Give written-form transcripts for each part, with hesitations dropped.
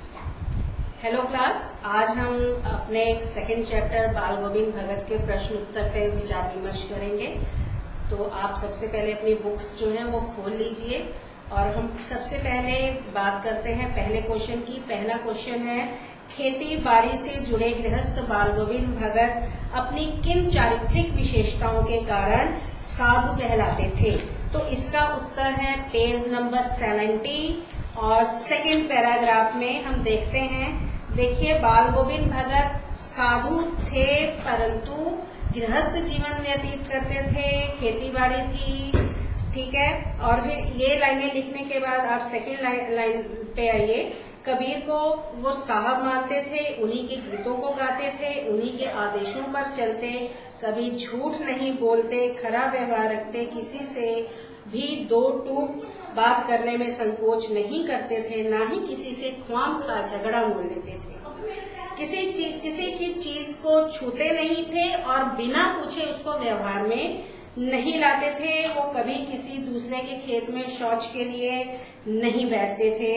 Hello class, आज हम अपने सेकंड चैप्टर बाल गोविंद भगत के प्रश्न उत्तर पे विचार विमर्श करेंगे। तो आप सबसे पहले अपनी बुक्स जो हैं वो खोल लीजिए और हम सबसे पहले बात करते हैं पहले क्वेश्चन की। पहला क्वेश्चन है, खेती बाड़ी से जुड़े गृहस्थ बाल गोविंद भगत अपनी किन चारित्रिक विशेषताओं के कारण साधु कहलाते थे? तो इसका उत्तर है पेज नंबर 70 और सेकंड पैराग्राफ में हम देखते हैं। देखिए, बाल गोविंद भगत साधु थे परंतु गृहस्थ जीवन व्यतीत करते थे, खेती बाड़ी थी, ठीक है। और फिर ये लाइनें लिखने के बाद आप सेकंड लाइन पे आइए। कबीर को वो साहब मानते थे, उन्हीं के गीतों को गाते थे, उन्हीं के आदेशों पर चलते, कभी झूठ नहीं बोलते, खरा व्यवहार रखते, किसी से भी दो टूक बात करने में संकोच नहीं करते थे, ना ही किसी से ख्वाम खा झगड़ा मोल लेते थे, किसी की चीज को छूते नहीं थे और बिना पूछे उसको व्यवहार में नहीं लाते थे। वो कभी किसी दूसरे के खेत में शौच के लिए नहीं बैठते थे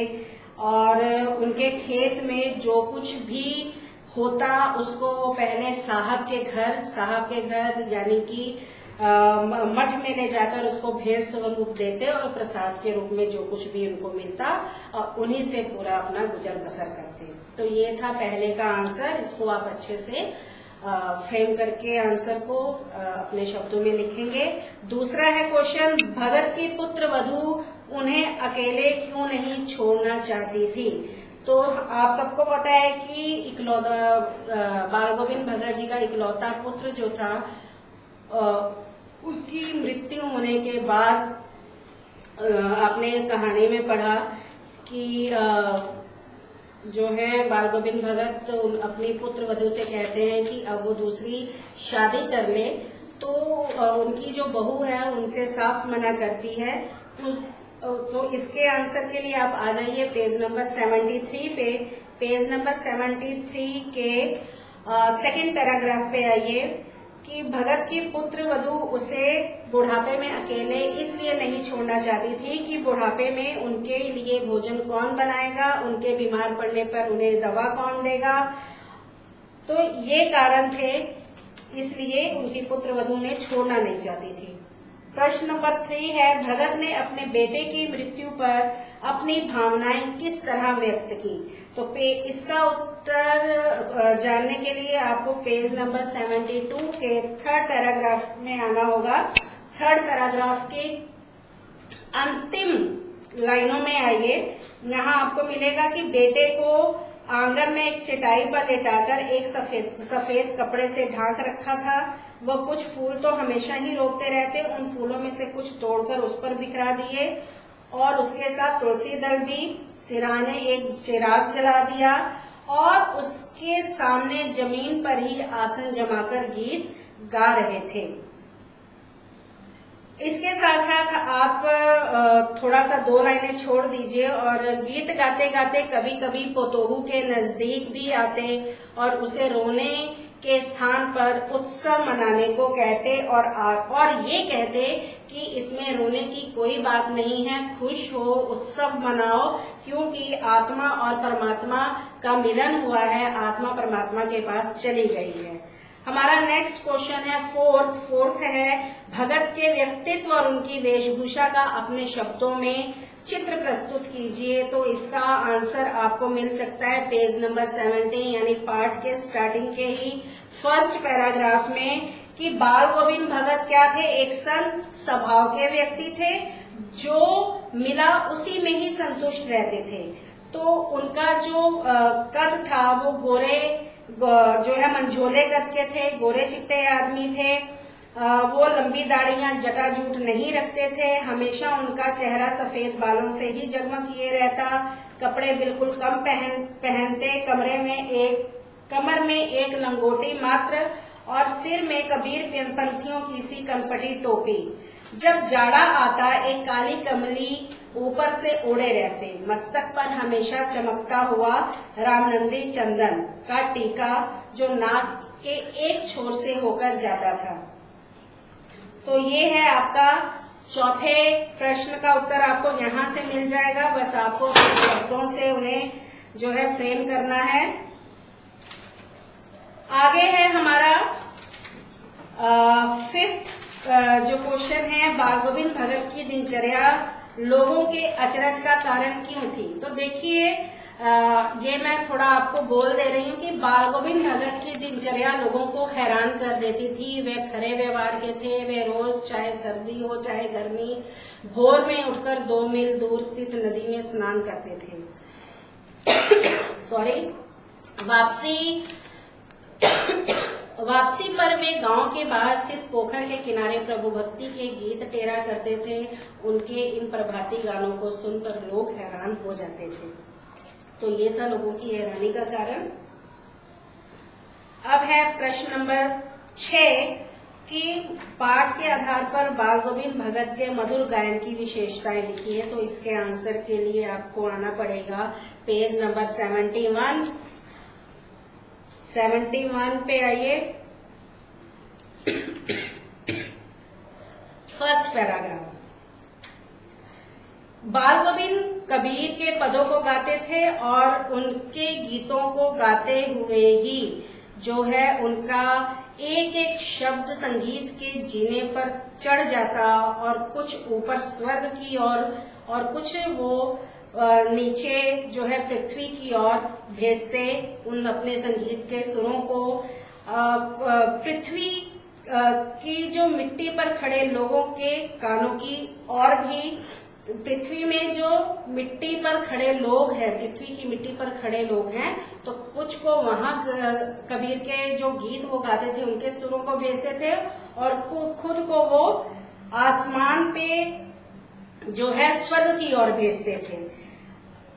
और उनके खेत में जो कुछ भी होता उसको पहले साहब के घर यानी कि मठ में ले जाकर उसको भेंट स्वरूप देते और प्रसाद के रूप में जो कुछ भी उनको मिलता और उन्हीं से पूरा अपना गुजर बसर करते। तो ये था पहले का आंसर। इसको आप अच्छे से फ्रेम करके आंसर को अपने शब्दों में लिखेंगे। दूसरा है क्वेश्चन, भगत की पुत्र वधू उन्हें अकेले क्यों नहीं छोड़ना चाहती थी? तो आप सबको पता है कि बाल गोविंद भगत जी का इकलौता पुत्र जो था उसकी मृत्यु होने के बाद आपने कहानी में पढ़ा कि जो है बाल गोविंद भगत अपनी पुत्र वधू से कहते हैं कि अब वो दूसरी शादी कर ले। तो उनकी जो बहू है उनसे साफ मना करती है। तो इसके आंसर के लिए आप आ जाइए पेज नंबर 73 पे। पेज नंबर 73 के सेकंड पैराग्राफ पे आइए कि भगत की पुत्र वधू उसे बुढ़ापे में अकेले इसलिए नहीं छोड़ना चाहती थी कि बुढ़ापे में उनके लिए भोजन कौन बनाएगा, उनके बीमार पड़ने पर उन्हें दवा कौन देगा। तो ये कारण थे, इसलिए उनकी पुत्र वधू ने छोड़ना नहीं चाहती थी। प्रश्न नंबर 3 है, भगत ने अपने बेटे की मृत्यु पर अपनी भावनाएं किस तरह व्यक्त की? तो इसका उत्तर जानने के लिए आपको पेज नंबर 72 के थर्ड पैराग्राफ में आना होगा। थर्ड पैराग्राफ के अंतिम लाइनों में आइए। यहाँ आपको मिलेगा कि बेटे को आंगन में एक चटाई पर लेटाकर एक सफेद कपड़े से ढांक रखा था। वह कुछ फूल तो हमेशा ही रोपते रहते, उन फूलों में से कुछ तोड़कर उस पर बिखरा दिए और उसके साथ तुलसी दल भी। सिराने एक चिराग जला दिया और उसके सामने जमीन पर ही आसन जमाकर गीत गा रहे थे। इसके साथ साथ आप थोड़ा सा 2 लाइनें छोड़ दीजिए और गीत गाते गाते कभी कभी पोतोहू के नजदीक भी आते और उसे रोने के स्थान पर उत्सव मनाने को कहते और ये कहते कि इसमें रोने की कोई बात नहीं है, खुश हो, उत्सव मनाओ, क्योंकि आत्मा और परमात्मा का मिलन हुआ है, आत्मा परमात्मा के पास चली गई है। हमारा नेक्स्ट क्वेश्चन है फोर्थ है, भगत के व्यक्तित्व और उनकी वेशभूषा का अपने शब्दों में चित्र प्रस्तुत कीजिए। तो इसका आंसर आपको मिल सकता है पेज नंबर 70 यानी पाठ के स्टार्टिंग के ही फर्स्ट पैराग्राफ में कि बाल गोविंद भगत क्या थे? एक संत स्वभाव के व्यक्ति थे, जो मिला उसी में ही संतुष्ट रहते थे। तो उनका जो कद था वो गोरे जो है मंझोले कद के थे, गोरे चिट्टे आदमी थे। वो लंबी दाढ़ियां जटाजूट नहीं रखते थे, हमेशा उनका चेहरा सफेद बालों से ही जगमग किए रहता, कपड़े बिल्कुल कम पहनते, कमर में एक लंगोटी मात्र और सिर में कबीर पंथियों की सी कनफटी टोपी। जब जाड़ा आता एक काली कमली ऊपर से ओढ़े रहते, मस्तक पर हमेशा चमकता हुआ रामनंदी चंदन का टीका जो नाक के एक छोर से होकर जाता था। तो ये है आपका चौथे प्रश्न का उत्तर, आपको यहाँ से मिल जाएगा। बस आपको शब्दों से उन्हें जो है फ्रेम करना है। आगे है हमारा फिफ्थ जो क्वेश्चन है, बाल गोविंद भगत की दिनचर्या लोगों के अचरज का कारण क्यों थी। तो देखिए ये मैं थोड़ा आपको बोल दे रही हूँ कि बाल गोविंद भगत की दिनचर्या लोगों को हैरान कर देती थी। वे खरे व्यवहार के थे। वे रोज चाहे सर्दी हो चाहे गर्मी भोर में उठकर 2 मील दूर स्थित नदी में स्नान करते थे। सॉरी। वापसी पर वे गांव के बाहर स्थित पोखर के किनारे प्रभु भक्ति के गीत टेरा करते थे। उनके इन प्रभाती गानों को सुनकर लोग हैरान हो जाते थे। तो ये था लोगों की हैरानी का कारण। अब है प्रश्न नंबर 6 कि पाठ के आधार पर बाल गोविंद भगत के मधुर गायन की विशेषताएं लिखी है। तो इसके आंसर के लिए आपको आना पड़ेगा पेज नंबर 71 पे आइए। First paragraph. बाल गोविंद कबीर के पदों को गाते थे और उनके गीतों को गाते हुए ही जो है उनका एक एक शब्द संगीत के जीने पर चढ़ जाता और कुछ ऊपर स्वर्ग की और कुछ वो नीचे जो है पृथ्वी की ओर भेजते उन अपने संगीत के सुरों को। पृथ्वी की जो मिट्टी पर खड़े लोगों के कानों की और भी पृथ्वी में जो मिट्टी पर खड़े लोग हैं, पृथ्वी की मिट्टी पर खड़े लोग हैं, तो कुछ को वहां कबीर के जो गीत वो गाते थे उनके सुरों को भेजते थे और खुद को वो आसमान पे जो है स्वर्ग की ओर भेजते थे।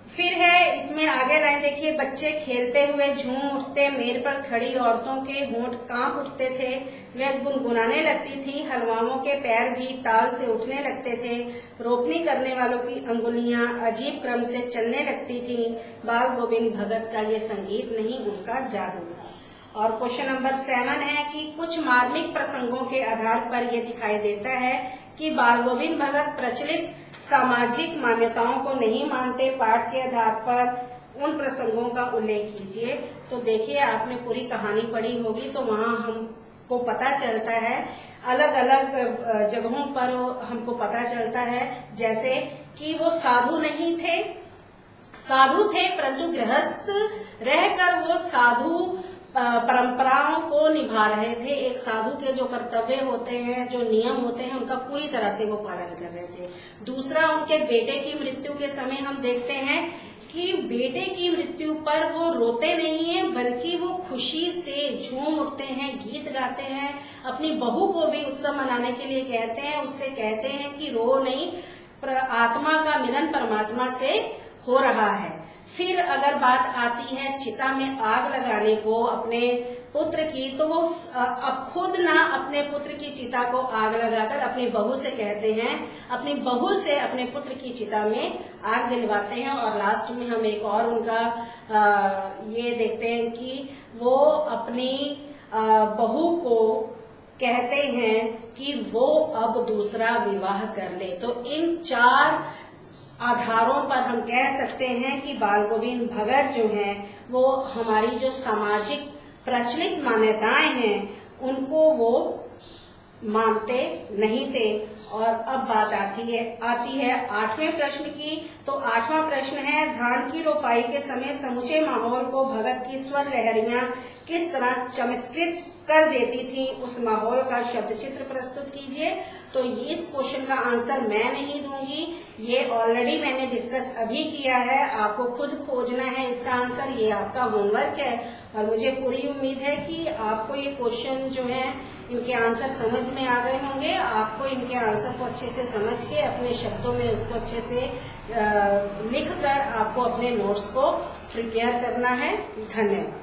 फिर है इसमें आगे लाइन देखिए, बच्चे खेलते हुए झूम उठते, मेर पर खड़ी औरतों के होंठ कांप उठते थे, वे गुनगुनाने लगती थी, हलवाओं के पैर भी ताल से उठने लगते थे, रोपनी करने वालों की अंगुलियां अजीब क्रम से चलने लगती थीं। बाल गोविंद भगत का ये संगीत नहीं, उनका जादू था। और क्वेश्चन नंबर 7 है कि कुछ मार्मिक प्रसंगों के आधार पर यह दिखाई देता है कि बाल गोविंद भगत प्रचलित सामाजिक मान्यताओं को नहीं मानते। पाठ के आधार पर उन प्रसंगों का उल्लेख कीजिए। तो देखिए आपने पूरी कहानी पढ़ी होगी तो वहाँ हमको पता चलता है, अलग अलग जगहों पर हमको पता चलता है, जैसे कि वो साधु नहीं थे, साधु थे परंतु गृहस्थ रहकर वो साधु परंपराओं को निभा रहे थे। एक साधु के जो कर्तव्य होते हैं, जो नियम होते हैं, उनका पूरी तरह से वो पालन कर रहे थे। दूसरा, उनके बेटे की मृत्यु के समय हम देखते हैं कि बेटे की मृत्यु पर वो रोते नहीं है, बल्कि वो खुशी से झूम उठते हैं, गीत गाते हैं, अपनी बहू को भी उत्सव मनाने के लिए कहते हैं, उससे कहते हैं कि रो नहीं, आत्मा का मिलन परमात्मा से हो रहा है। फिर अगर बात आती है चिता में आग लगाने को अपने पुत्र की, तो वो अब खुद ना अपने पुत्र की चिता को आग लगाकर अपनी बहू से कहते हैं, अपनी बहू से अपने पुत्र की चिता में आग दिलवाते हैं। और लास्ट में हम एक और उनका ये देखते हैं कि वो अपनी बहू को कहते हैं कि वो अब दूसरा विवाह कर ले। तो इन 4 आधारों पर हम कह सकते हैं कि बाल गोविंद भगत जो हैं वो हमारी जो सामाजिक प्रचलित मान्यताएं हैं उनको वो मानते नहीं थे। और अब बात आती है 8वें प्रश्न की। तो 8वां प्रश्न है, धान की रोपाई के समय समूचे माहौल को भगत की स्वर लहरियां किस तरह चमत्कृत कर देती थी, उस माहौल का शब्द चित्र प्रस्तुत कीजिए। तो इस क्वेश्चन का आंसर मैं नहीं दूंगी, ये ऑलरेडी मैंने डिस्कस अभी किया है, आपको खुद खोजना है इसका आंसर, ये आपका होमवर्क है। और मुझे पूरी उम्मीद है कि आपको ये क्वेश्चन जो है इनके आंसर समझ में आ गए होंगे। आपको इनके आंसर को अच्छे से समझ के अपने शब्दों में उसको अच्छे से लिख कर आपको अपने नोट्स को प्रिपेयर करना है। धन्यवाद।